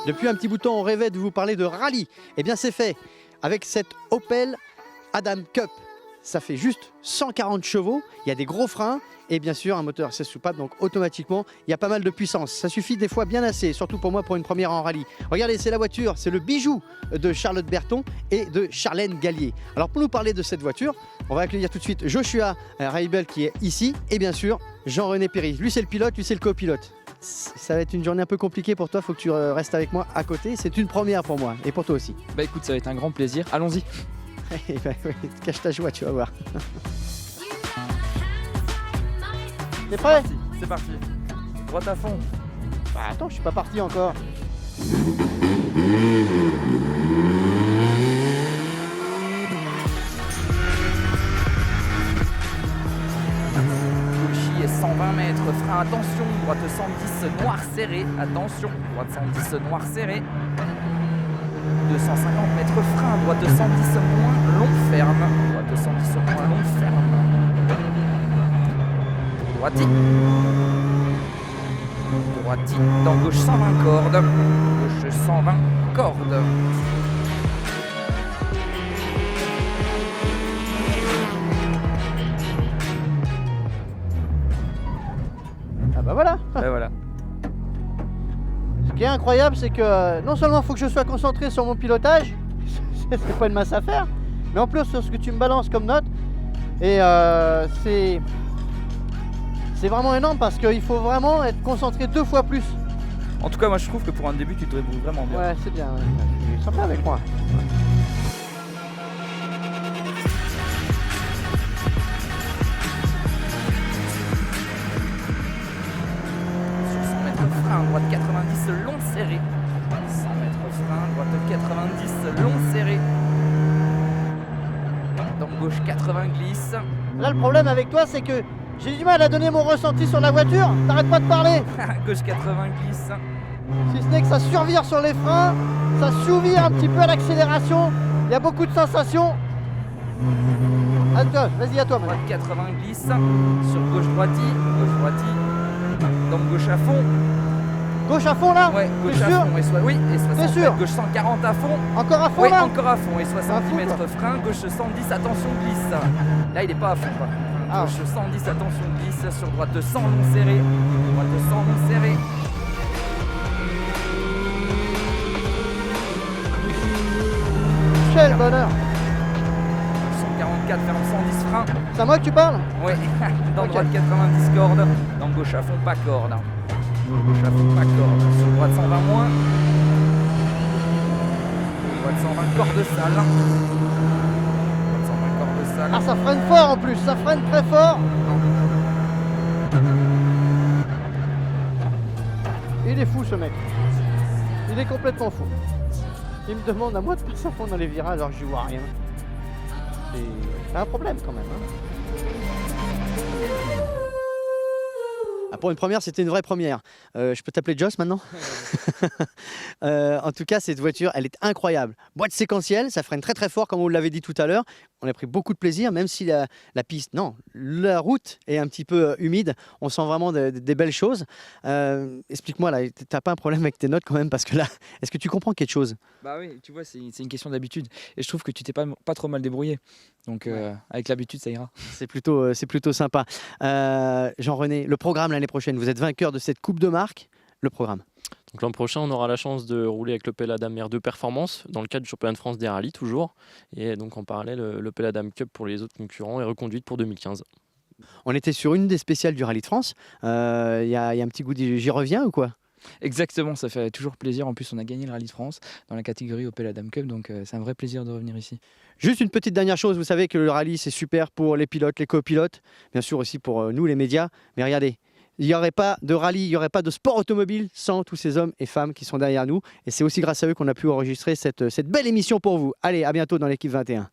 Depuis un petit bout de temps, on rêvait de vous parler de rallye. Eh bien, c'est fait avec cette Opel Adam Cup. Ça fait juste 140 chevaux, il y a des gros freins et bien sûr un moteur 16 soupapes, donc automatiquement il y a pas mal de puissance. Ça suffit des fois bien assez, surtout pour moi pour une première en rallye. Regardez, c'est la voiture, c'est le bijou de Charlotte Berton et de Charlène Gallier. Alors pour nous parler de cette voiture, on va accueillir tout de suite Joshua Reibel qui est ici et bien sûr Jean-René Péry. Lui c'est le pilote, lui c'est le copilote. Ça va être une journée un peu compliquée pour toi, il faut que tu restes avec moi à côté. C'est une première pour moi et pour toi aussi. Bah écoute, ça va être un grand plaisir, allons-y. Cache ta joie, tu vas voir. T'es prêt? C'est parti. Droite à fond. Bah, attends, je suis pas parti encore. Gauchis et 120 mètres, frein, attention, droite 110, noir serré, attention, droite 110, noir serré. 250 mètres, frein, droite 110 moins, long ferme, droite 110 moins, long ferme. Droiti. Droiti, dans gauche 120 cordes, gauche 120 cordes. Ah bah voilà. Et voilà. Ce qui est incroyable, c'est que non seulement il faut que je sois concentré sur mon pilotage, c'est pas une masse à faire, mais en plus sur ce que tu me balances comme note. Et c'est vraiment énorme parce qu'il faut vraiment être concentré 2 fois plus. En tout cas, moi je trouve que pour un début, tu te débrouilles vraiment bien. Ouais, c'est bien. Tu es sympa avec moi. Frein, droite 90, long serré. 100 mètres frein, droite 90, long serré. Dans gauche 80 glisse. Là, le problème avec toi, c'est que j'ai du mal à donner mon ressenti sur la voiture. T'arrêtes pas de parler. Gauche 80 glisse. Si ce n'est que ça survire sur les freins, ça s'ouvre un petit peu à l'accélération. Il y a beaucoup de sensations. Attends, vas-y, à toi. Droite 80 glisse. Sur gauche droiti. Dans gauche à fond. Gauche à fond là? Ouais, gauche T'es à sûr? fond. Oui, et 60 sûr? mètres, gauche 140 à fond. Encore à fond Oui, là? encore à fond. Et 70 À fond, mètres quoi. frein, gauche 110, attention glisse. Là, il est pas à fond. Quoi. Ah. Gauche 110, attention glisse. Sur droite 100, long serré. Droite 100, long serré. Quel bonheur. 144, ferme 110 frein. C'est à moi que tu parles? Oui, dans Ok. droite 90 cordes, dans gauche à fond pas corde. Gauche à fond pas corde, sur droite 120 moins. Droite 120 cordes sale. Droite 120 cordes sale. Ah, ça freine fort en plus, ça freine très fort. Il est fou ce mec. Il est complètement fou. Il me demande à moi de passer à fond dans les virages alors que je vois rien. C'est un problème quand même. Ah, pour une première, c'était une vraie première. Je peux t'appeler Joss maintenant? En tout cas, cette voiture, elle est incroyable. Boîte séquentielle, ça freine très très fort, comme on l'avait dit tout à l'heure. On a pris beaucoup de plaisir, même si la piste, non, la route est un petit peu humide. On sent vraiment des belles choses. Explique-moi, là, t'as pas un problème avec tes notes quand même? Parce que là, est-ce que tu comprends quelque chose? Bah oui, tu vois, c'est une question d'habitude. Et je trouve que tu t'es pas trop mal débrouillé. Donc avec l'habitude, ça ira. C'est plutôt sympa. Jean-René, le programme l'année prochaine, vous êtes vainqueur de cette Coupe de Marque. Le programme. Donc l'an prochain, on aura la chance de rouler avec l'Opel Adam R2 Performance dans le cadre du championnat de France des rallyes toujours. Et donc en parallèle, l'Opel Adam Cup pour les autres concurrents est reconduite pour 2015. On était sur une des spéciales du Rallye de France. Il y a un petit goût j'y reviens ou quoi? Exactement, ça fait toujours plaisir. En plus, on a gagné le Rallye de France dans la catégorie Opel Adam Cup. Donc c'est un vrai plaisir de revenir ici. Juste une petite dernière chose, vous savez que le rallye c'est super pour les pilotes, les copilotes, bien sûr aussi pour nous les médias. Mais regardez, il n'y aurait pas de rallye, il n'y aurait pas de sport automobile sans tous ces hommes et femmes qui sont derrière nous. Et c'est aussi grâce à eux qu'on a pu enregistrer cette belle émission pour vous. Allez, à bientôt dans l'équipe 21.